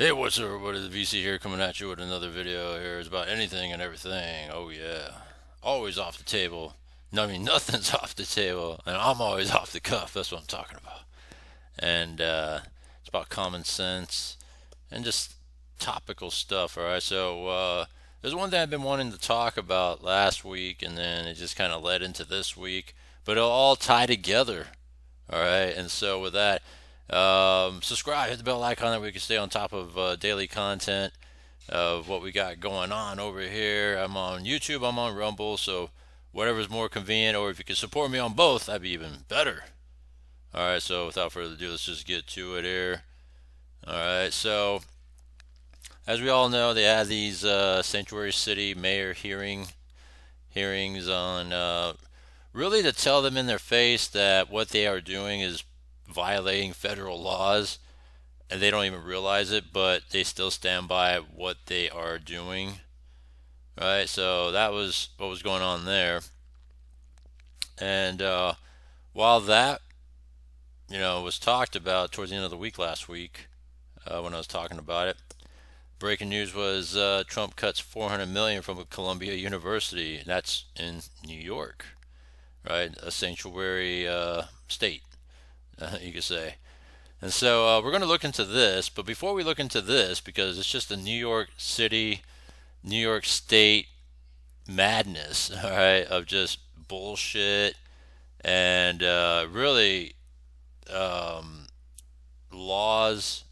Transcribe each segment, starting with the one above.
Hey, what's up, everybody? The VC here coming at you with another video here. It's about anything and everything. Oh, yeah. Always off the table. No, I mean, nothing's off the table. And I'm always off the cuff. That's what I'm talking about. And it's about common sense and just topical stuff, all right? So there's one thing I've been wanting to talk about last week, and then it just kind of led into this week. But it'll all tie together, all right? And so with that, subscribe, hit the bell icon that we can stay on top of daily content of what we got going on over here. I'm on YouTube, I'm on Rumble, so whatever's more convenient, or if you can support me on both, that'd be even better. All right, so without further ado, let's just get to it here. All right, so as we all know, they had these sanctuary city mayor hearings on really to tell them in their face that what they are doing is violating federal laws, and they don't even realize it, but they still stand by what they are doing. Right, so that was what was going on there. And while that was talked about towards the end of the week last week, when I was talking about it, breaking news was Trump cuts 400 million from Columbia University. That's in New York, right? A sanctuary state, you could say. And so we're going to look into this, but before we look into this, because it's just a New York City, New York State madness, all right, of just bullshit and really um, laws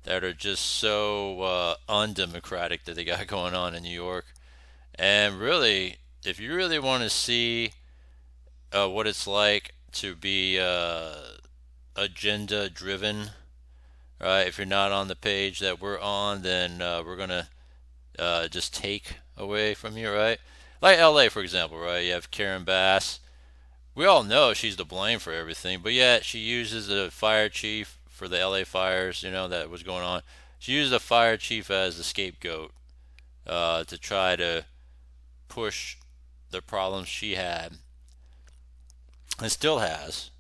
that are just so undemocratic that they got going on in New York. And really, if you really want to see what it's like to be agenda driven, right? If you're not on the page that we're on, then we're gonna just take away from you, right? Like LA, for example, right? You have Karen Bass. We all know she's to blame for everything, but yet she uses the fire chief for the LA fires, that was going on. She used the fire chief as the scapegoat to try to push the problems she had and still has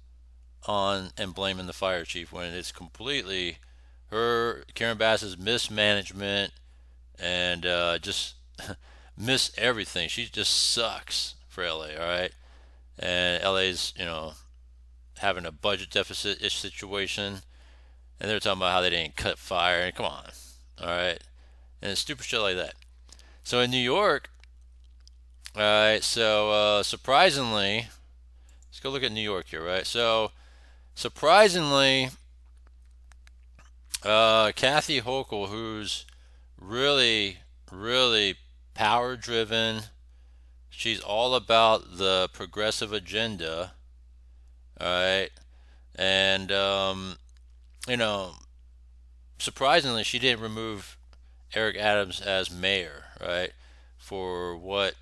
on and blaming the fire chief when it's completely Karen Bass's mismanagement and just miss everything. She just sucks for LA, all right? And LA's, having a budget deficit ish situation, and they're talking about how they didn't cut fire. And come on, all right? And it's stupid shit like that. So in New York, all right, so surprisingly, let's go look at New York here, right? So surprisingly, Kathy Hochul, who's really, really power driven, she's all about the progressive agenda, all right, and you know, surprisingly, she didn't remove Eric Adams as mayor, right, for what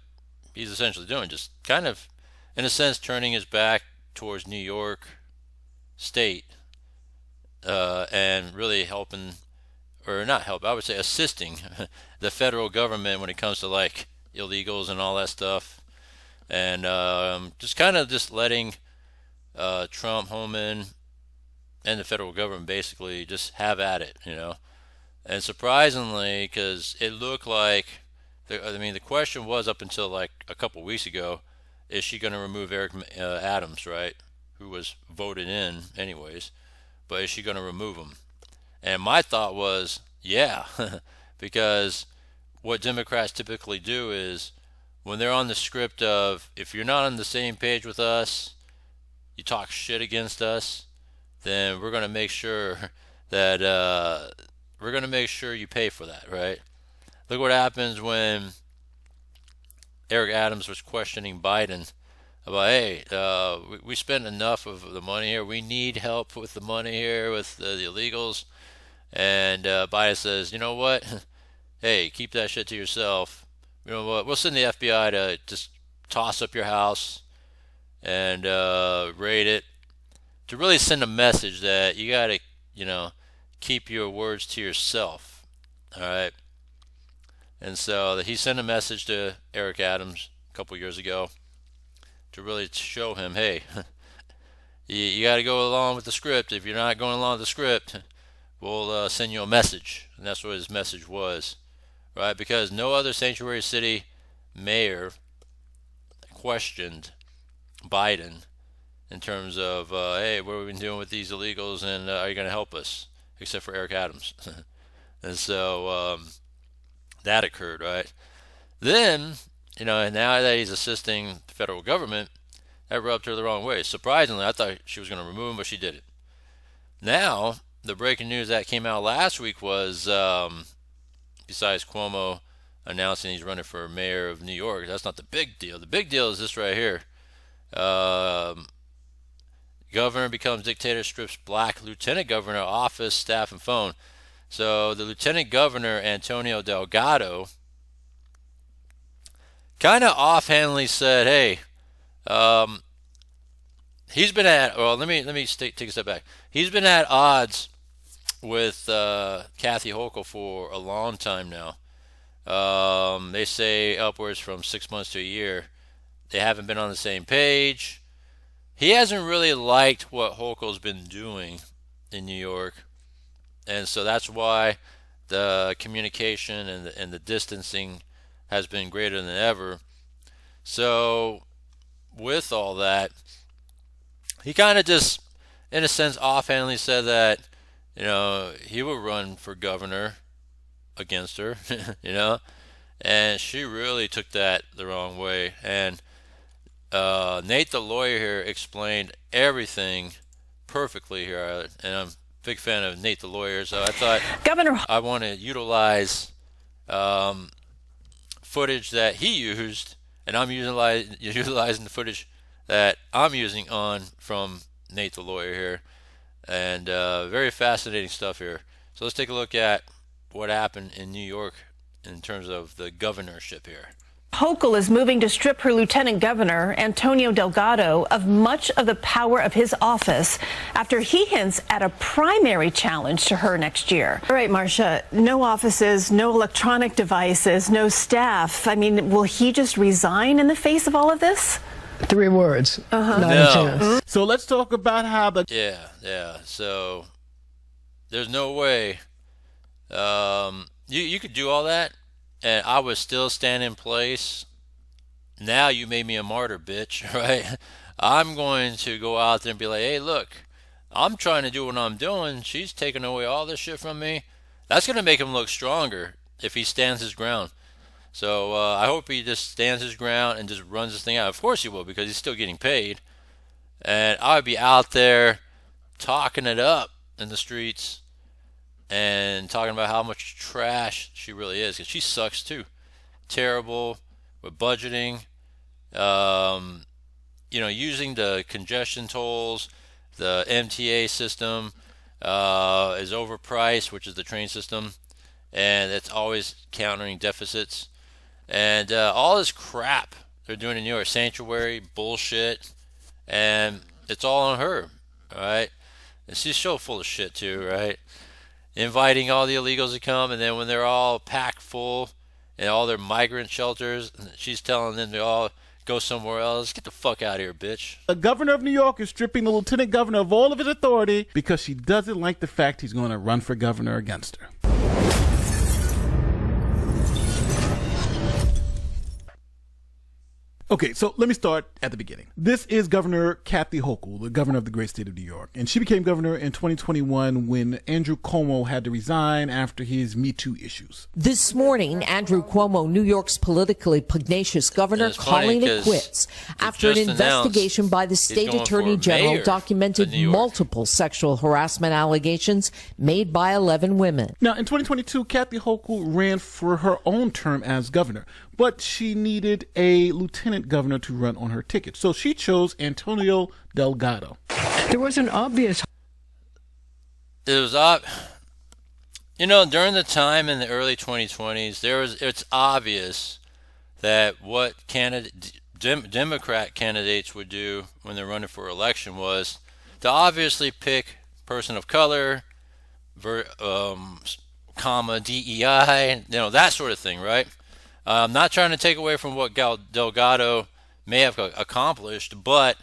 he's essentially doing, just kind of, in a sense, turning his back towards New York State and really helping, or not help, I would say assisting the federal government when it comes to like illegals and all that stuff, and just kind of just letting Trump, Homan, and the federal government basically just have at it. And surprisingly, because it looked like, the question was up until like a couple weeks ago, is she going to remove Eric Adams, right, who was voted in anyways, but is she going to remove him? And my thought was, yeah, because what Democrats typically do is when they're on the script of, if you're not on the same page with us, you talk shit against us, then we're going to make sure that you pay for that, right? Look what happens when Eric Adams was questioning Biden about, hey, we spent enough of the money here. We need help with the money here with the illegals. And Biden says, you know what? Hey, keep that shit to yourself. You know what? We'll send the FBI to just toss up your house and raid it, to really send a message that you got to, keep your words to yourself. All right. And so he sent a message to Eric Adams a couple years ago to really show him, hey, you got to go along with the script. If you're not going along with the script, we'll send you a message. And that's what his message was, right? Because no other sanctuary city mayor questioned Biden in terms of, hey, what have we been doing with these illegals, and are you going to help us? Except for Eric Adams. And so that occurred, right? Then, now that he's assisting the federal government, that rubbed her the wrong way. Surprisingly, I thought she was going to remove him, but she didn't. Now, the breaking news that came out last week was, besides Cuomo announcing he's running for mayor of New York, that's not the big deal. The big deal is this right here. Governor becomes dictator, strips black lieutenant governor office, staff, and phone. So the lieutenant governor, Antonio Delgado, kind of offhandedly said, hey, he's been at, well, let me take a step back. He's been at odds with Kathy Hochul for a long time now. They say upwards from 6 months to a year. They haven't been on the same page. He hasn't really liked what Hochul's been doing in New York. And so that's why the communication and the distancing has been greater than ever. So with all that, he kind of just, in a sense, offhandedly said that, he would run for governor against her, and she really took that the wrong way. And Nate, the lawyer here, explained everything perfectly here, and I'm big fan of Nate the lawyer, so I thought I want to utilize footage that he used, and I'm utilizing the footage that I'm using from Nate the lawyer here, and very fascinating stuff here. So let's take a look at what happened in New York in terms of the governorship here. Hochul is moving to strip her lieutenant governor, Antonio Delgado, of much of the power of his office after he hints at a primary challenge to her next year. All right, Marcia, no offices, no electronic devices, no staff. I mean, will he just resign in the face of all of this? 3 words. Not a chance. So let's talk about how the... Yeah. So there's no way you could do all that, and I would still stand in place. Now you made me a martyr, bitch, right? I'm going to go out there and be like, hey, look, I'm trying to do what I'm doing. She's taking away all this shit from me. That's going to make him look stronger if he stands his ground. So I hope he just stands his ground and just runs this thing out. Of course he will, because he's still getting paid. And I would be out there talking it up in the streets and talking about how much trash she really is, because she sucks too. Terrible with budgeting, using the congestion tolls, the MTA system is overpriced, which is the train system, and it's always countering deficits. And all this crap they're doing in New York, sanctuary bullshit, and it's all on her, all right? And she's so full of shit too, right? Inviting all the illegals to come, and then when they're all packed full and all their migrant shelters, she's telling them to all go somewhere else. Get the fuck out of here, bitch. The governor of New York is stripping the lieutenant governor of all of his authority because she doesn't like the fact he's going to run for governor against her. Okay, so let me start at the beginning. This is Governor Kathy Hochul, the governor of the great state of New York. And she became governor in 2021 when Andrew Cuomo had to resign after his Me Too issues. This morning, Andrew Cuomo, New York's politically pugnacious governor, calling it quits after an investigation by the state attorney general documented multiple sexual harassment allegations made by 11 women. Now, in 2022, Kathy Hochul ran for her own term as governor, but she needed a lieutenant governor to run on her ticket. So she chose Antonio Delgado. There was an obvious... It was during the time in the early 2020s, it's obvious that what Democrat candidates would do when they're running for election was to obviously pick person of color, comma, DEI, that sort of thing, right? I'm not trying to take away from what Delgado may have accomplished, but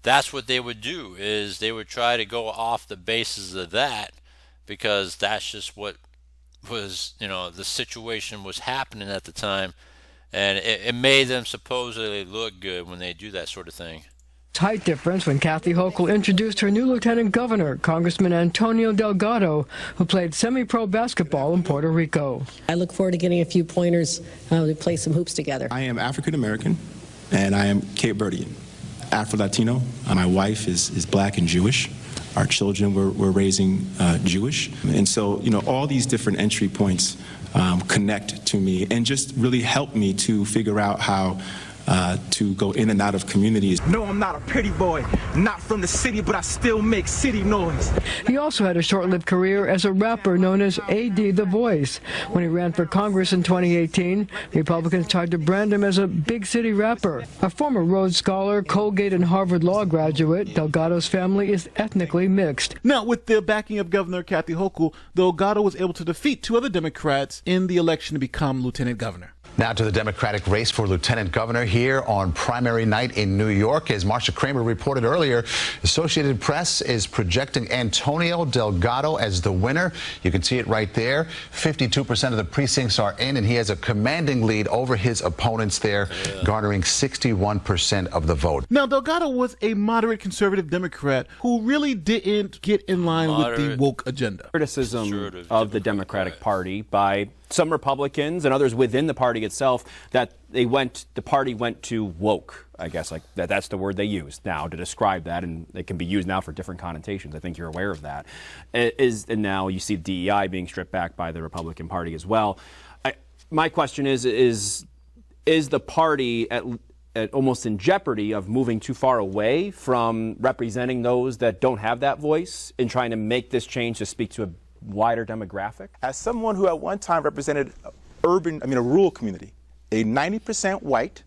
that's what they would do, is they would try to go off the basis of that, because that's just what was, the situation was happening at the time, and it made them supposedly look good when they do that sort of thing. Height difference when Kathy Hochul introduced her new lieutenant governor, Congressman Antonio Delgado, who played semi-pro basketball in Puerto Rico. I look forward to getting a few pointers to play some hoops together. I am African American, and I am Cape Verdean, Afro-Latino. My wife is black and Jewish. Our children we're raising Jewish. And so, all these different entry points connect to me and just really help me to figure out how to go in and out of communities. No, I'm not a pretty boy, not from the city, but I still make city noise. He also had a short-lived career as a rapper known as A.D. The Voice. When he ran for Congress in 2018, Republicans tried to brand him as a big city rapper. A former Rhodes Scholar, Colgate and Harvard Law graduate, Delgado's family is ethnically mixed. Now, with the backing of Governor Kathy Hochul, Delgado was able to defeat 2 other Democrats in the election to become lieutenant governor. Now to the Democratic race for lieutenant governor here on primary night in New York. As Marsha Kramer reported earlier, Associated Press is projecting Antonio Delgado as the winner. You can see it right there. 52% of the precincts are in, and he has a commanding lead over his opponents there, garnering 61% of the vote. Now, Delgado was a moderate conservative Democrat who really didn't get in line with the woke agenda. Criticism of the Democratic Party by some Republicans and others within the party itself that the party went too woke. I guess that's the word they use now to describe that, and it can be used now for different connotations. I think you're aware of that. And now you see DEI being stripped back by the Republican Party as well. My question is the party at almost in jeopardy of moving too far away from representing those that don't have that voice in trying to make this change to speak to a wider demographic? As someone who at one time represented a rural community, a 90% white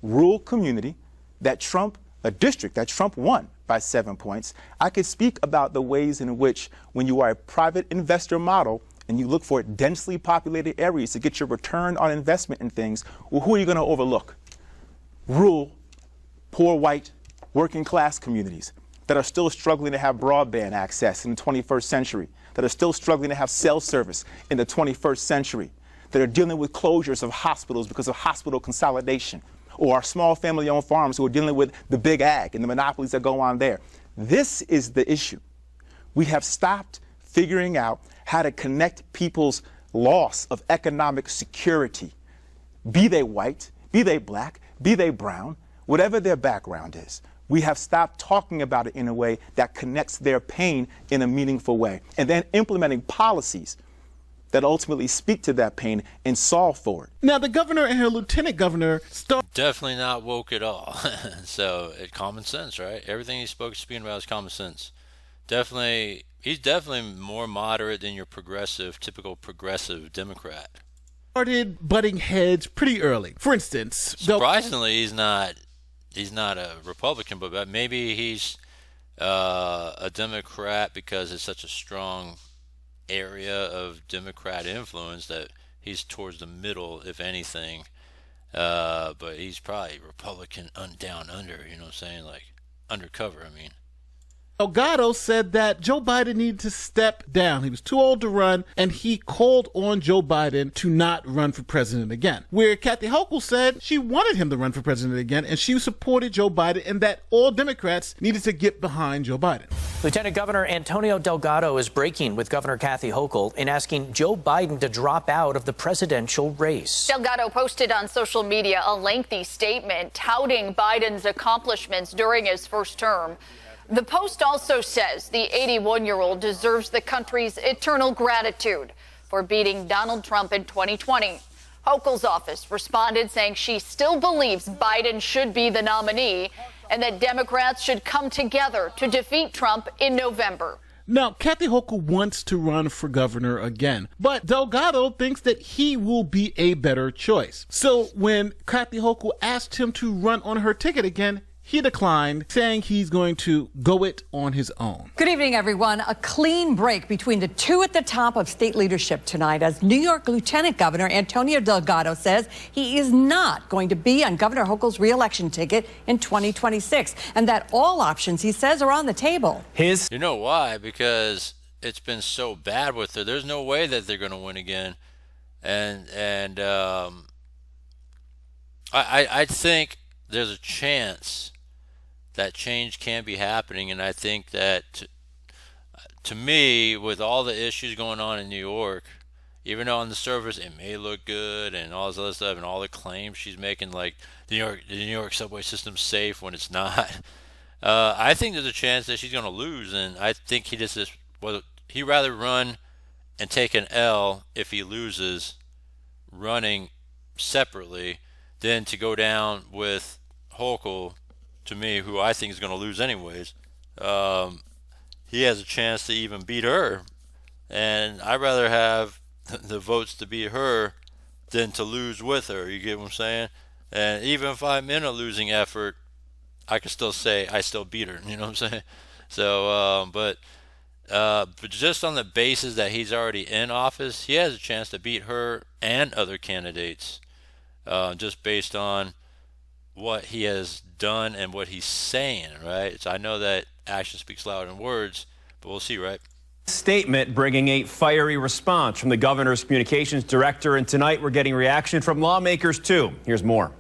rural community a district that Trump won by 7 points, I could speak about the ways in which when you are a private investor model and you look for densely populated areas to get your return on investment in things, well, who are you going to overlook? Rural, poor white, working class communities that are still struggling to have broadband access in the 21st century, that are still struggling to have cell service in the 21st century, that are dealing with closures of hospitals because of hospital consolidation, or our small family-owned farms who are dealing with the big ag and the monopolies that go on there. This is the issue. We have stopped figuring out how to connect people's loss of economic security, be they white, be they black, be they brown, whatever their background is. We have stopped talking about it in a way that connects their pain in a meaningful way, and then implementing policies that ultimately speak to that pain and solve for it. Now, the governor and her lieutenant governor definitely not woke at all. So, it's common sense, right? Everything he's speaking about is common sense. He's definitely more moderate than your typical progressive Democrat. Started butting heads pretty early. For instance, surprisingly, he's not a Republican, but maybe he's a Democrat because it's such a strong area of Democrat influence that he's towards the middle, if anything. But he's probably Republican down under, you know what I'm saying? Like undercover, I mean. Delgado said that Joe Biden needed to step down. He was too old to run, and he called on Joe Biden to not run for president again. Where Kathy Hochul said she wanted him to run for president again, and she supported Joe Biden, and that all Democrats needed to get behind Joe Biden. Lieutenant Governor Antonio Delgado is breaking with Governor Kathy Hochul in asking Joe Biden to drop out of the presidential race. Delgado posted on social media a lengthy statement touting Biden's accomplishments during his first term. The Post also says the 81-year-old deserves the country's eternal gratitude for beating Donald Trump in 2020. Hochul's office responded saying she still believes Biden should be the nominee and that Democrats should come together to defeat Trump in November. Now, Kathy Hochul wants to run for governor again, but Delgado thinks that he will be a better choice. So when Kathy Hochul asked him to run on her ticket again, he declined, saying he's going to go it on his own. Good evening, everyone. A clean break between the two at the top of state leadership tonight as New York Lieutenant Governor Antonio Delgado says he is not going to be on Governor Hochul's re-election ticket in 2026, and that all options, he says, are on the table. You know why? Because it's been so bad with her. There's no way that they're going to win again. And I think there's a chance that change can be happening, and I think that to me, with all the issues going on in New York, even though on the surface it may look good and all this other stuff and all the claims she's making, like the New York subway system's safe when it's not, I think there's a chance that she's going to lose, and I think he'd rather run and take an L if he loses running separately than to go down with Hochul, to me, who I think is going to lose anyways. He has a chance to even beat her, and I'd rather have the votes to beat her than to lose with her. You get what I'm saying? And even if I'm in a losing effort, I can still say I still beat her. You know what I'm saying? So, but just on the basis that he's already in office, he has a chance to beat her and other candidates, just based on what he has done and what he's saying, right? So I know that action speaks louder than words, but we'll see, right? Statement bringing a fiery response from the governor's communications director, and tonight we're getting reaction from lawmakers too. Here's more.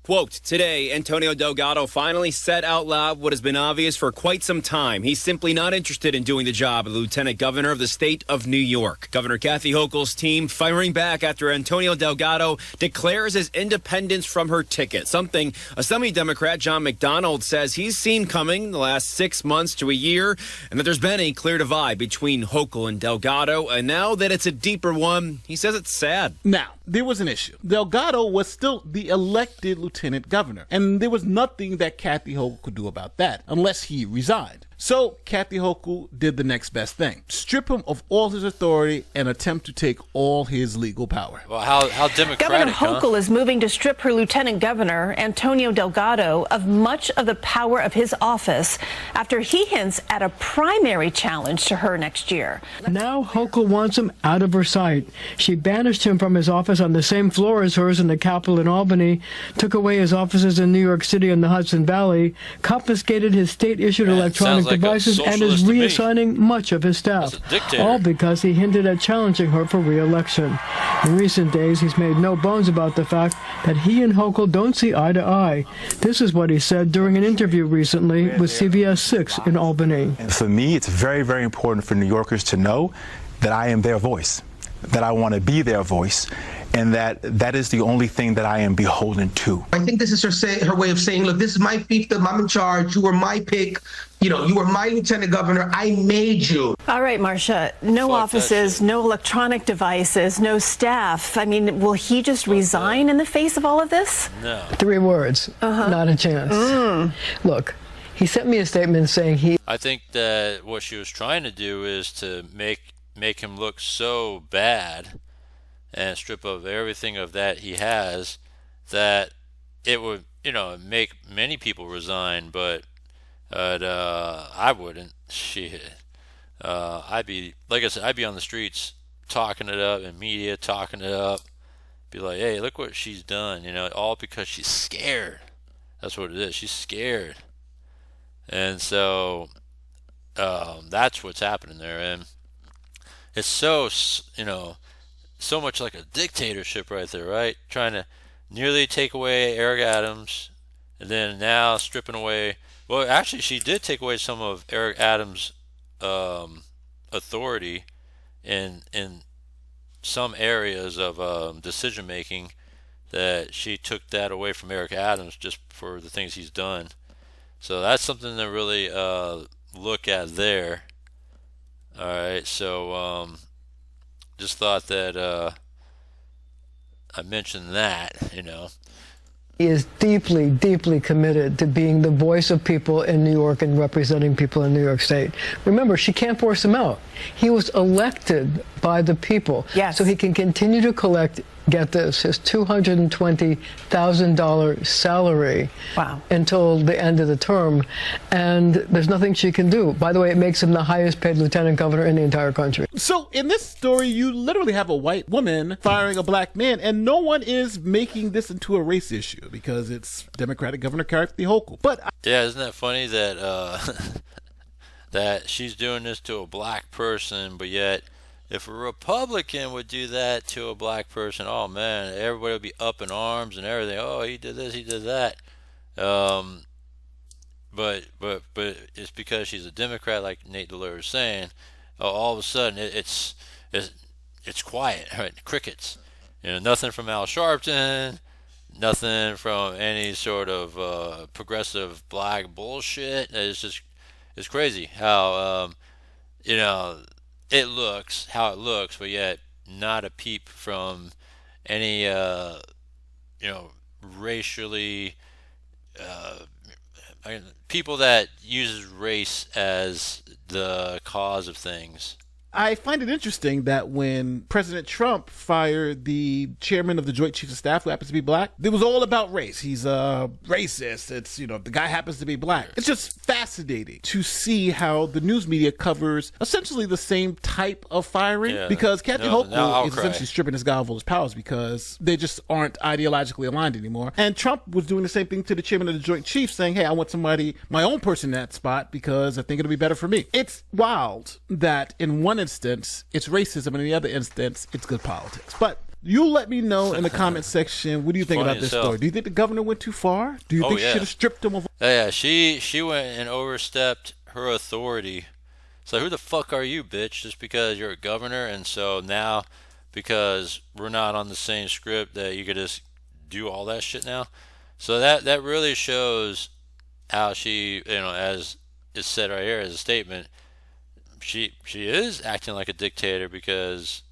Quote, today, Antonio Delgado finally said out loud what has been obvious for quite some time. He's simply not interested in doing the job of lieutenant governor of the state of New York. Governor Kathy Hochul's team firing back after Antonio Delgado declares his independence from her ticket, something Assembly Democrat John McDonald says he's seen coming the last 6 months to a year, and that there's been a clear divide between Hochul and Delgado, and now that it's a deeper one, he says it's sad. Now, there was an issue. Delgado was still the elected lieutenant governor, and there was nothing that Kathy Hochul could do about that unless he resigned. So Kathy Hochul did the next best thing: strip him of all his authority and attempt to take all his legal power. Well, how democratic, Governor Hochul is moving to strip her lieutenant governor, Antonio Delgado, of much of the power of his office after he hints at a primary challenge to her next year. Now Hochul wants him out of her sight. She banished him from his office on the same floor as hers in the Capitol in Albany, took away his offices in New York City and the Hudson Valley, confiscated his state-issued electronic devices, and is reassigning much of his staff, all because he hinted at challenging her for re-election. In recent days, he's made no bones about the fact that he and Hochul don't see eye to eye. This is what he said during an interview recently with CBS 6 in Albany. For me, it's very, very important for New Yorkers to know that I am their voice, that I want to be their voice, and that is the only thing that I am beholden to. I think this is her way of saying, look, this is my fiefdom, I'm in charge, you were my pick, you were my lieutenant governor, I made you. All right, Marcia, no offices, no electronic devices, no staff. I mean, will he just resign in the face of all of this? No. 3 words, not a chance. Look, he sent me a statement saying I think that what she was trying to do is to make him look so bad and strip of everything of that he has, that it would, make many people resign, but I wouldn't. Shit. I'd be, like I said, I'd be on the streets talking it up, and media talking it up, be like, hey, look what she's done, all because she's scared. That's what it is. She's scared. And so that's what's happening there. And it's so, so much like a dictatorship right there, right? Trying to nearly take away Eric Adams, and then now stripping away. Well, actually, she did take away some of Eric Adams' authority in some areas of decision making. That she took that away from Eric Adams just for the things he's done. So that's something to really look at there. All right, so just thought that I mentioned that, he is deeply, deeply committed to being the voice of people in New York and representing people in New York State. Remember, she can't force him out. He was elected by the people. Yes. So he can continue to collect, get this, his $220,000 salary until the end of the term. And there's nothing she can do. By the way, it makes him the highest paid lieutenant governor in the entire country. So in this story, you literally have a white woman firing a black man, and no one is making this into a race issue because it's Democratic Governor Kathy Hochul. But yeah, isn't that funny that that she's doing this to a black person, but yet if a Republican would do that to a black person, oh man, everybody would be up in arms and everything. Oh, he did this, he did that. But it's because she's a Democrat, like Nate the lawyer is saying. All of a sudden, it's quiet, right? Crickets. Nothing from Al Sharpton, nothing from any sort of progressive black bullshit. It's crazy how it looks how it looks, but yet not a peep from any racially people that uses race as the cause of things. I find it interesting that when President Trump fired the chairman of the Joint Chiefs of Staff, who happens to be black, it was all about race. He's a racist. It's, the guy happens to be black. It's just fascinating to see how the news media covers essentially the same type of firing, because Kathy Hochul is essentially stripping this guy of all his powers because they just aren't ideologically aligned anymore. And Trump was doing the same thing to the chairman of the Joint Chiefs, saying, hey, I want my own person in that spot because I think it'll be better for me. It's wild that in one instance it's racism and in the other instance it's good politics. But you let me know in the comment section, what do you think about this story? Do you think the governor went too far? Do you think she should have stripped him of? Yeah, she went and overstepped her authority. So who the fuck are you, bitch? Just because you're a governor, and so now because we're not on the same script that you could just do all that shit now. So that really shows how she, as is said right here as a statement, she is acting like a dictator because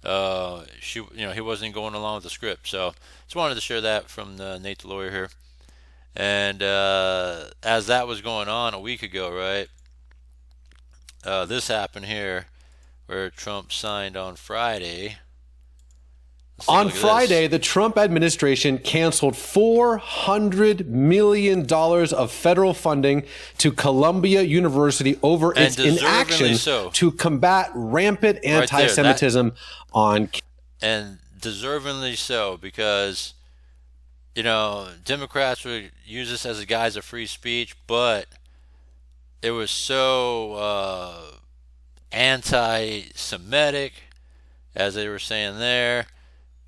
he wasn't going along with the script. So just wanted to share that from Nate the lawyer here. And as that was going on a week ago, right, this happened here where Trump signed on Friday. On Friday, the Trump administration canceled $400 million of federal funding to Columbia University over its inaction to combat rampant anti-Semitism and deservingly so, because Democrats would use this as a guise of free speech, but it was so anti-Semitic, as they were saying there.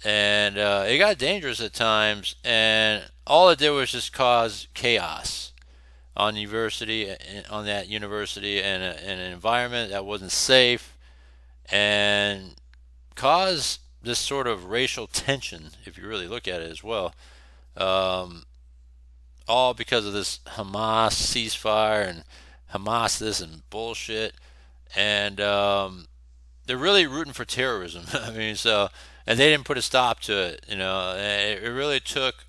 And it got dangerous at times, and all it did was just cause chaos on that university and an environment that wasn't safe, and cause this sort of racial tension, if you really look at it as well, all because of this Hamas ceasefire and Hamas this and bullshit, and they're really rooting for terrorism. I mean, and they didn't put a stop to it, It really took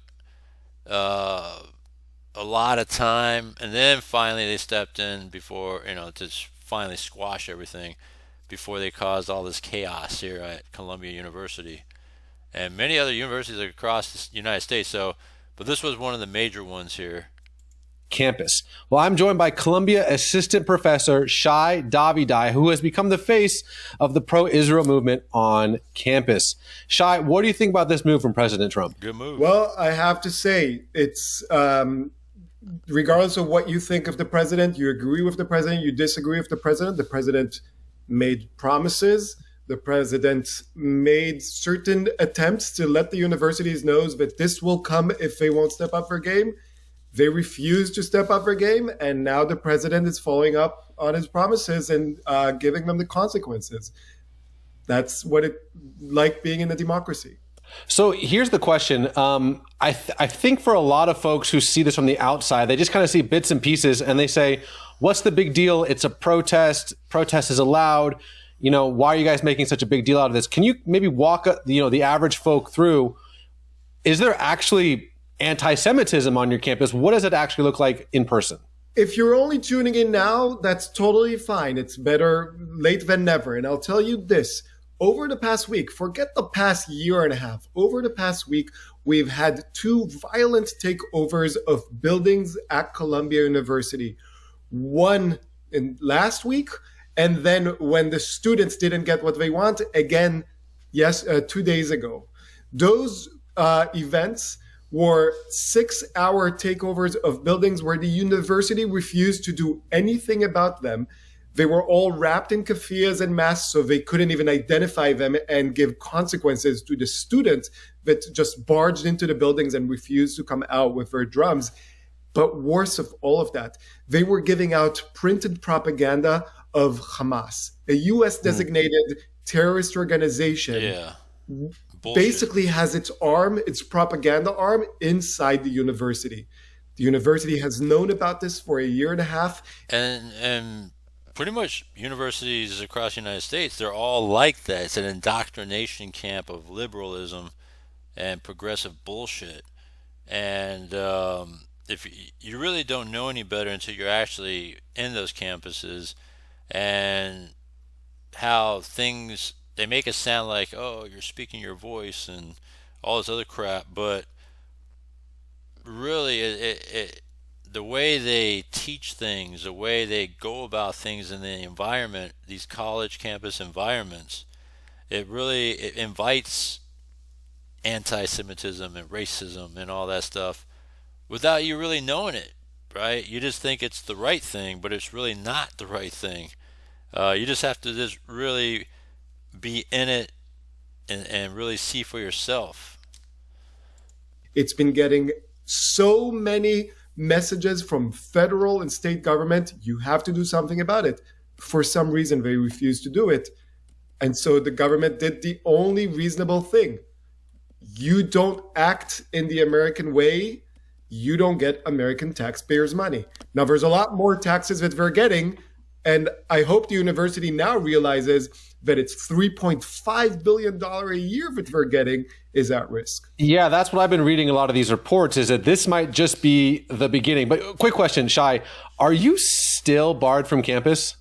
a lot of time, and then finally they stepped in before, to finally squash everything before they caused all this chaos here at Columbia University and many other universities across the United States. But this was one of the major ones here. Campus. Well, I'm joined by Columbia Assistant Professor Shai Davidai, who has become the face of the pro-Israel movement on campus. Shai, what do you think about this move from President Trump? Good move. Well, I have to say, it's regardless of what you think of the president, you agree with the president, you disagree with the president made promises. The president made certain attempts to let the universities know that this will come if they won't step up their game. They refused to step up their game, and now the president is following up on his promises and giving them the consequences. That's what it's like being in a democracy. So here's the question. I think for a lot of folks who see this from the outside, they just kind of see bits and pieces, and they say, what's the big deal? It's a protest. Protest is allowed. Why are you guys making such a big deal out of this? Can you maybe walk, the average folk through, is there actually anti-Semitism on your campus? What does it actually look like in person? If you're only tuning in now, that's totally fine. It's better late than never. And I'll tell you this, over the past week, forget the past year and a half, over the past week, we've had 2 violent takeovers of buildings at Columbia University. One in last week, and then when the students didn't get what they want, again, 2 days ago. Those events were 6-hour takeovers of buildings where the university refused to do anything about them. They were all wrapped in keffiyehs and masks, so they couldn't even identify them and give consequences to the students that just barged into the buildings and refused to come out with their drums. But worse of all of that, they were giving out printed propaganda of Hamas, a U.S. designated terrorist organization. Yeah. Basically has its arm, its propaganda arm, inside the university. The university has known about this for a year and a half. And pretty much universities across the United States, they're all like that. It's an indoctrination camp of liberalism and progressive bullshit. And if you really don't know any better until you're actually in those campuses, and how things, they make it sound like, oh, you're speaking your voice and all this other crap, but really the way they teach things, the way they go about things in the environment, these college campus environments, it invites anti-Semitism and racism and all that stuff without you really knowing it, right? You just think it's the right thing, but it's really not the right thing. You just have to just really be in it and really see for yourself. It's been getting so many messages from federal and state government, you have to do something about it. For some reason, they refuse to do it. And so the government did the only reasonable thing. You don't act in the American way, you don't get American taxpayers' money. Now, there's a lot more taxes that they're getting, and I hope the university now realizes that it's $3.5 billion a year that they're getting is at risk. Yeah, that's what I've been reading a lot of these reports, is that this might just be the beginning. But quick question, Shai, are you still barred from campus?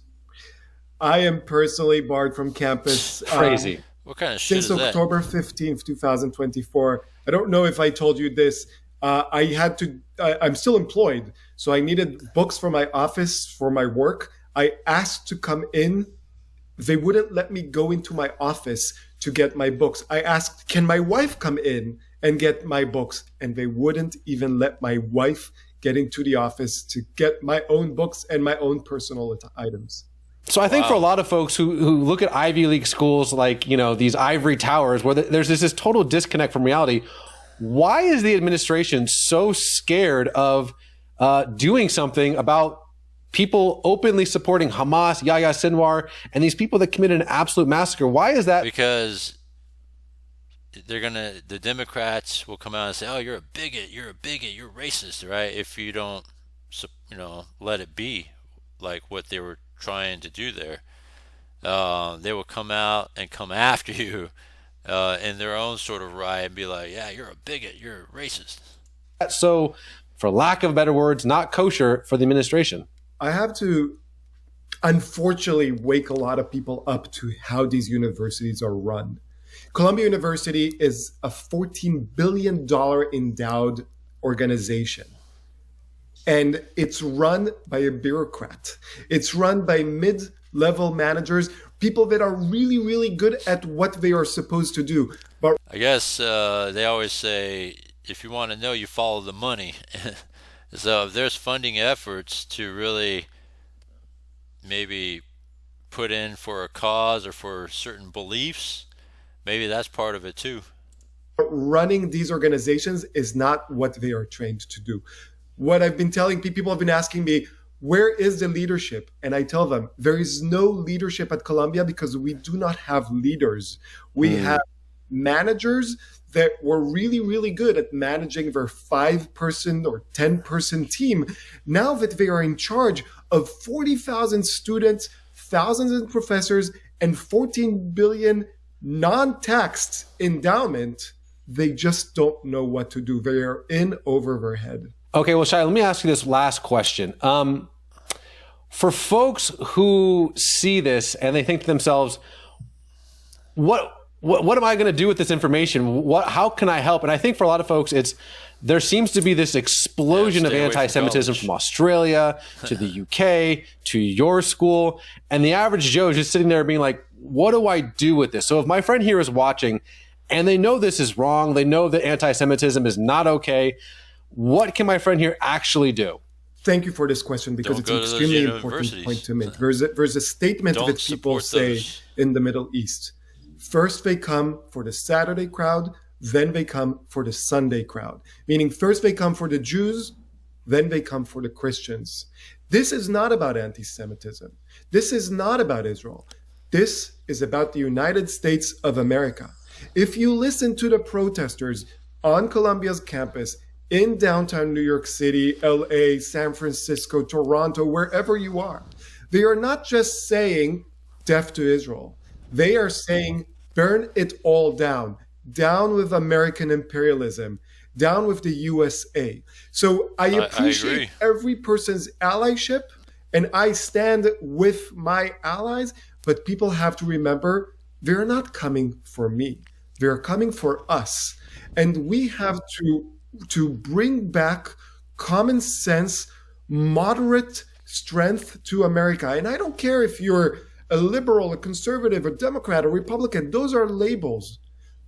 I am personally barred from campus. Crazy. What kind of shit is since that? October 15th, 2024. I don't know if I told you this. I'm still employed, so I needed books for my office for my work. I asked to come in. They wouldn't let me go into my office to get my books. I asked, can my wife come in and get my books? And they wouldn't even let my wife get into the office to get my own books and my own personal items. So I think for a lot of folks who look at Ivy League schools like, you know, these ivory towers where there's this total disconnect from reality, why is the administration so scared of doing something about people openly supporting Hamas, Yahya Sinwar, and these people that committed an absolute massacre? Why is that? Because the Democrats will come out and say, oh, you're a bigot, you're racist, right? If you don't, let it be like what they were trying to do there. They will come out and come after you in their own sort of riot and be like, yeah, you're a bigot, you're a racist. So, for lack of better words, not kosher for the administration. I have to, unfortunately, wake a lot of people up to how these universities are run. Columbia University is a $14 billion endowed organization. And it's run by a bureaucrat. It's run by mid-level managers, people that are really, really good at what they are supposed to do. But I guess they always say, if you want to know, you follow the money. So if there's funding efforts to really maybe put in for a cause or for certain beliefs, maybe that's part of it too. Running these organizations is not what they are trained to do. What I've been telling people have been asking me, where is the leadership? And I tell them, there is no leadership at Columbia because we do not have leaders. We have managers that were really, really good at managing their 5-person or 10-person team. Now that they are in charge of 40,000 students, thousands of professors, and 14 billion non-taxed endowment, they just don't know what to do. They are in over their head. Okay, well, Shai, let me ask you this last question. For folks who see this and they think to themselves, what am I going to do with this information? How can I help? And I think for a lot of folks, there seems to be this explosion of anti-Semitism from Australia to the UK to your school. And the average Joe is just sitting there being like, what do I do with this? So if my friend here is watching and they know this is wrong. They know that anti-Semitism is not okay. What can my friend here actually do? Thank you for this question, because it's an extremely important point to make. There's a statement that people say in the Middle East. First they come for the Saturday crowd, then they come for the Sunday crowd. Meaning first they come for the Jews, then they come for the Christians. This is not about anti-Semitism. This is not about Israel. This is about the United States of America. If you listen to the protesters on Columbia's campus, in downtown New York City, LA, San Francisco, Toronto, wherever you are, they are not just saying death to Israel. They are saying burn it all down. Down with American imperialism. Down with the USA. So I appreciate every person's allyship, and I stand with my allies, but people have to remember they're not coming for me. They're coming for us. And we have to bring back common sense, moderate strength to America. And I don't care if you're a liberal, a conservative, a Democrat, a Republican. Those are labels.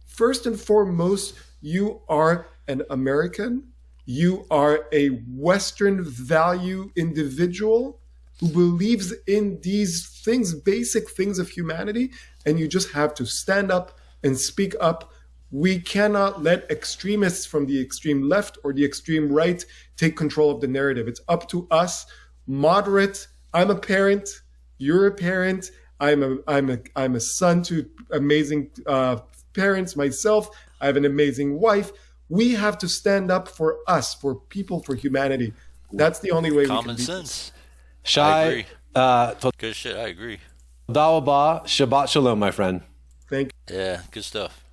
First and foremost, you are an American. You are a Western value individual who believes in these things, basic things of humanity. And you just have to stand up and speak up. We cannot let extremists from the extreme left or the extreme right take control of the narrative. It's up to us, moderate. I'm a parent. You're a parent. I'm a son to amazing parents myself. I have an amazing wife. We have to stand up for us, for people, for humanity. That's the only way we can Common sense. Shai, I agree. Good shit. I agree. Dawaba, Shabbat Shalom, my friend. Thank you. Yeah, good stuff.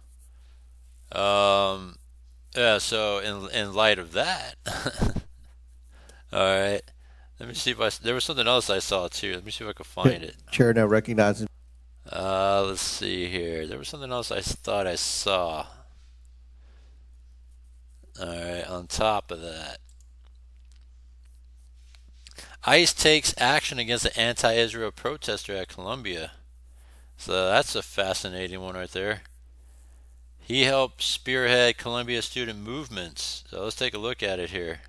Yeah, so in light of that, all right, let me see if there was something else I saw too. Let me see if I can find it. Chair now recognizing. Let's see here. There was something else I thought I saw. All right, on top of that, ICE takes action against the anti-Israel protester at Columbia. So that's a fascinating one right there. He helped spearhead Columbia student movements. So let's take a look at it here.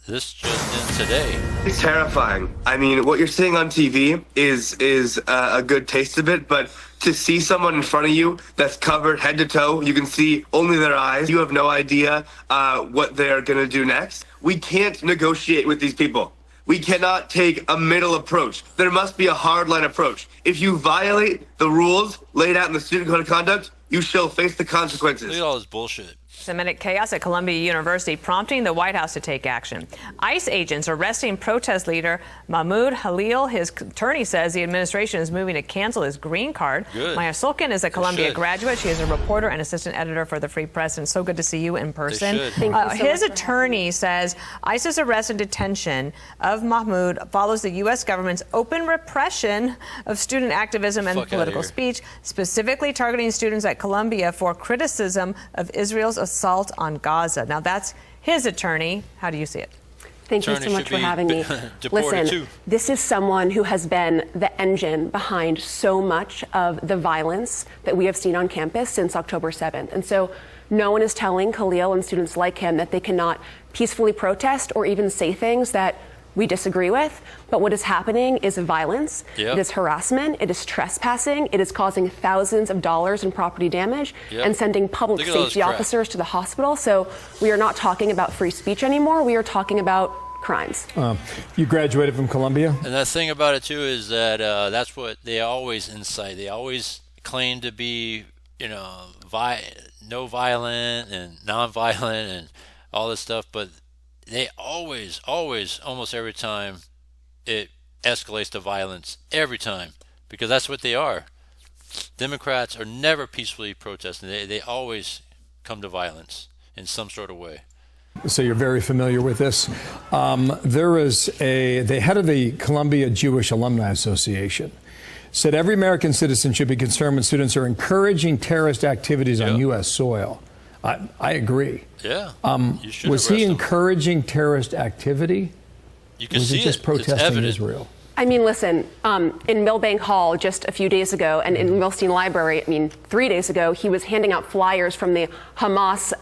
This just in today. It's terrifying. I mean, what you're seeing on TV is a good taste of it, but to see someone in front of you that's covered head to toe, you can see only their eyes. You have no idea what they're going to do next. We can't negotiate with these people. We cannot take a middle approach. There must be a hardline approach. If you violate the rules laid out in the Student Code of Conduct, you shall face the consequences. Look at all this bullshit. Anti-Semitic chaos at Columbia University, prompting the White House to take action. ICE agents arresting protest leader Mahmoud Halil. His attorney says the administration is moving to cancel his green card. Good. Maya Sulkin is a Columbia graduate. She is a reporter and assistant editor for the Free Press, and so good to see you in person. His attorney says ICE's arrest and detention of Mahmoud follows the U.S. government's open repression of student activism and political speech, specifically targeting students at Columbia for criticism of Israel's assault on Gaza. Now, that's his attorney. How do you see it? Thank you so much for having me. Listen, this is someone who has been the engine behind so much of the violence that we have seen on campus since October 7th. And so no one is telling Khalil and students like him that they cannot peacefully protest or even say things that we disagree with, but what is happening is violence, it is harassment, it is trespassing, it is causing thousands of dollars in property damage and sending public safety officers to the hospital. So we are not talking about free speech anymore, we are talking about crimes. You graduated from Columbia? And the thing about it too is that that's what they always incite. They always claim to be, you know, no violent and non-violent and all this stuff, but they always, almost every time, it escalates to violence. Every time. Because that's what they are. Democrats are never peacefully protesting. They always come to violence in some sort of way. So you're very familiar with this. There is the head of the Columbia Jewish Alumni Association said every American citizen should be concerned when students are encouraging terrorist activities on U.S. soil. I agree. Yeah. You should was he encouraging terrorist activity? You can was see it just protesting Israel? I mean, listen, in Milbank Hall just a few days ago, and in Milstein Library, 3 days ago, he was handing out flyers from the Hamas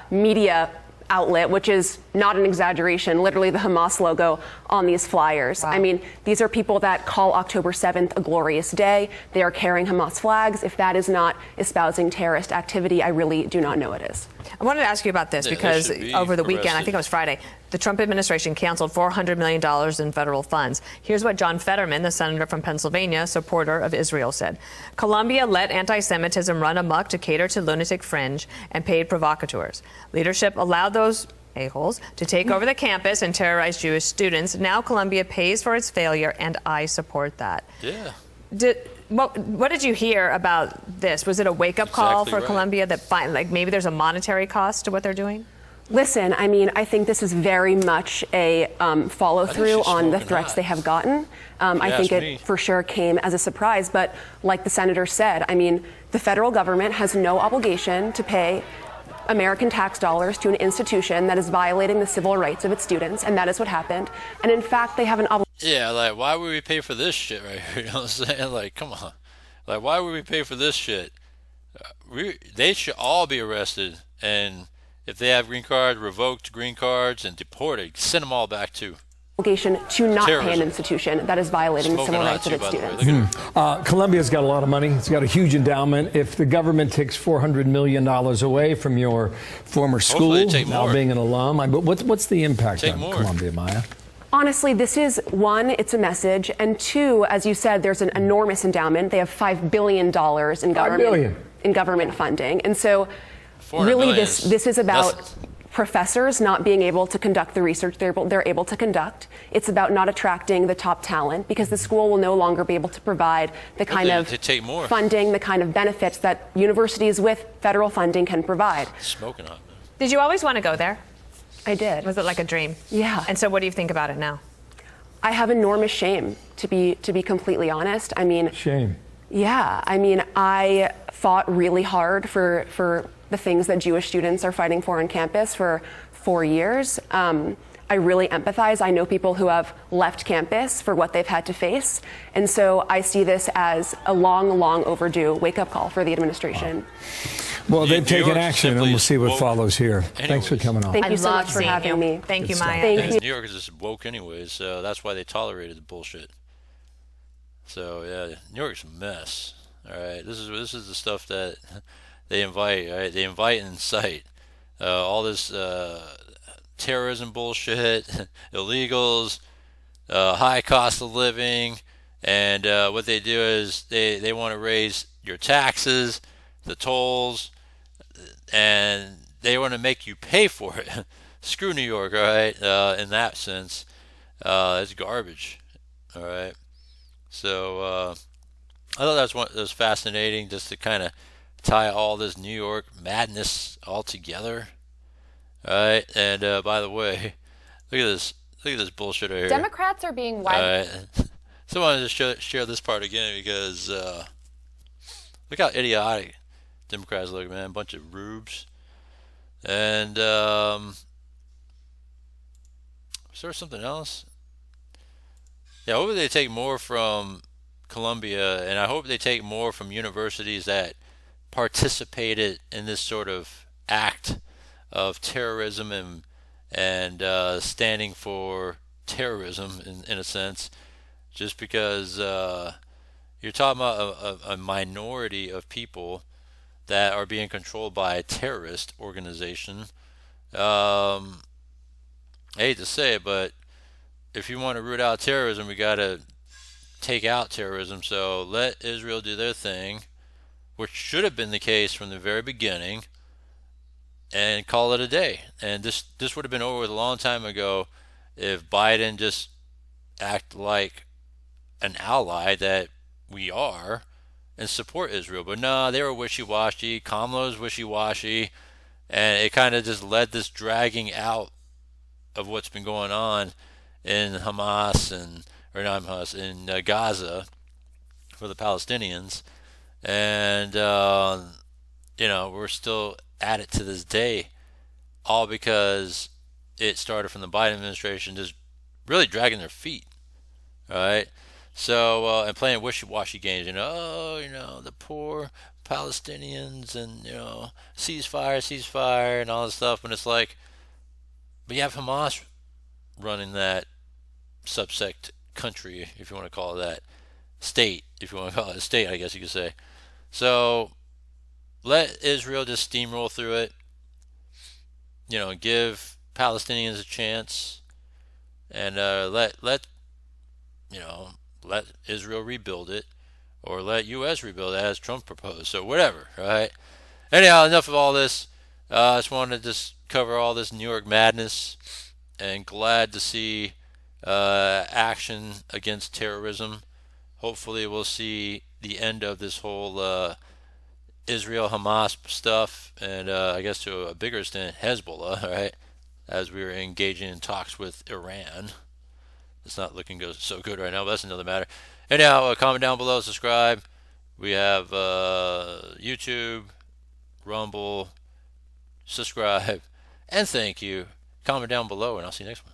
media outlet, which is not an exaggeration, literally the Hamas logo on these flyers. Wow. I mean, these are people that call October 7th a glorious day. They are carrying Hamas flags. If that is not espousing terrorist activity, I really do not know it is. I wanted to ask you about this because over the weekend, I think it was Friday, the Trump administration canceled $400 million in federal funds. Here's what John Fetterman, the senator from Pennsylvania, supporter of Israel, said. Colombia let anti-Semitism run amok to cater to lunatic fringe and paid provocateurs. Leadership allowed those a-holes to take over the campus and terrorize Jewish students. Now Colombia pays for its failure, and I support that. Yeah. What did you hear about this? Was it a wake-up call for Colombia that maybe there's a monetary cost to what they're doing? Listen, I mean, I think this is very much a follow-through on the threats they have gotten. I think it for sure came as a surprise, but like the senator said, I mean, the federal government has no obligation to pay American tax dollars to an institution that is violating the civil rights of its students, and that is what happened. And in fact, they have an obligation. Yeah, like, why would we pay for this shit right here? You know what I'm saying? Like, come on. Like, why would we pay for this shit? They should all be arrested, and if they have green cards, revoked green cards, and deported, send them all back too. Obligation to not pay an institution that is violating the civil rights of its students. Columbia's got a lot of money. It's got a huge endowment. If the government takes $400 million away from your former school, now being an alum, but what's the impact on Columbia, Maya? Honestly, this is, one, it's a message, and two, as you said, there's an enormous endowment. They have $5 billion in government funding. And so really this is about professors not being able to conduct the research they're able to conduct. It's about not attracting the top talent because the school will no longer be able to provide the kind of funding, the kind of benefits that universities with federal funding can provide. Smoking hot. Did you always want to go there? I did. Was it like a dream? Yeah. And so what do you think about it now? I have enormous shame, to be completely honest. I mean, shame. Yeah. I mean, I fought really hard for the things that Jewish students are fighting for on campus for 4 years. I really empathize. I know people who have left campus for what they've had to face. And so I see this as a long, long overdue wake-up call for the administration. Well, they've taken action, and we'll see what follows here. Thanks for coming on. Thank you so much for having me. Thank you, Maya. Thank you. New York is just woke anyways, so that's why they tolerated the bullshit. So, yeah, New York's a mess. All right, this is the stuff that they invite. All right, they invite and incite all this terrorism bullshit, illegals, high cost of living, and what they do is they want to raise your taxes, the tolls, and they want to make you pay for it. Screw New York, all right? In that sense, it's garbage, all right? So I thought that was fascinating, just to kind of tie all this New York madness all together. All right, and by the way, look at this bullshit right here. Democrats are being All right, so I wanted to share this part again because look how idiotic Democrats look, man. A bunch of rubes. And was there something else? Yeah, I hope they take more from Columbia, and I hope they take more from universities that participated in this sort of act of terrorism and standing for terrorism in a sense, just because you're talking about a minority of people that are being controlled by a terrorist organization. I hate to say it, but if you want to root out terrorism, we got to take out terrorism. So let Israel do their thing, which should have been the case from the very beginning, and call it a day. And this would have been over with a long time ago if Biden just acted like an ally that we are and support Israel. But no, they were wishy-washy. Kamala was wishy-washy, and it kind of just led this dragging out of what's been going on in Hamas in Gaza for the Palestinians, and we're still at it to this day, all because it started from the Biden administration just really dragging their feet. All right, So, and playing wishy-washy games, the poor Palestinians and, ceasefire and all this stuff. And it's like, but you have Hamas running that subsect country, if you want to call it that, state, if you want to call it a state, I guess you could say. So let Israel just steamroll through it, give Palestinians a chance, and let Israel rebuild it, or let U.S. rebuild it as Trump proposed. So whatever, right? Anyhow, enough of all this. I just wanted to just cover all this New York madness, and glad to see action against terrorism. Hopefully we'll see the end of this whole Israel-Hamas stuff, and I guess to a bigger extent Hezbollah, right? As we were engaging in talks with Iran. It's not looking so good right now, but that's another matter. Anyhow, comment down below, subscribe. We have YouTube, Rumble, subscribe, and thank you. Comment down below, and I'll see you next one.